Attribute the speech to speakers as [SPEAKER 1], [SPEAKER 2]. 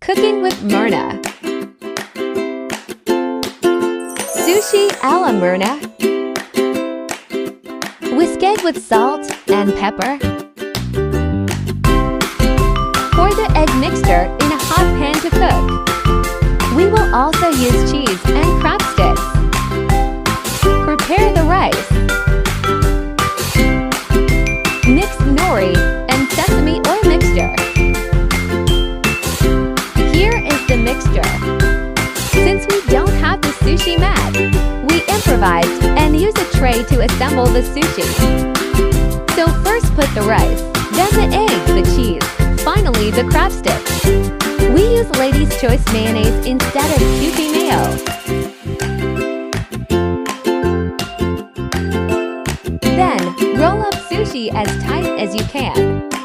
[SPEAKER 1] Cooking with Myrna. Sushi a la Myrna. Whisk egg with salt and pepper. Pour the egg mixture in a hot pan to cook. We will also use cheese and crab sticks. Prepare the rice. Mix nori and sesame oil mixture. Here is the mixture. Since we don't have the sushi mat, we improvised and use a tray to assemble the sushi. So first put the rice, then the egg, the cheese, finally the crab sticks. We use Lady's Choice mayonnaise instead of Kewpie mayo. Then roll up sushi as tight as you can.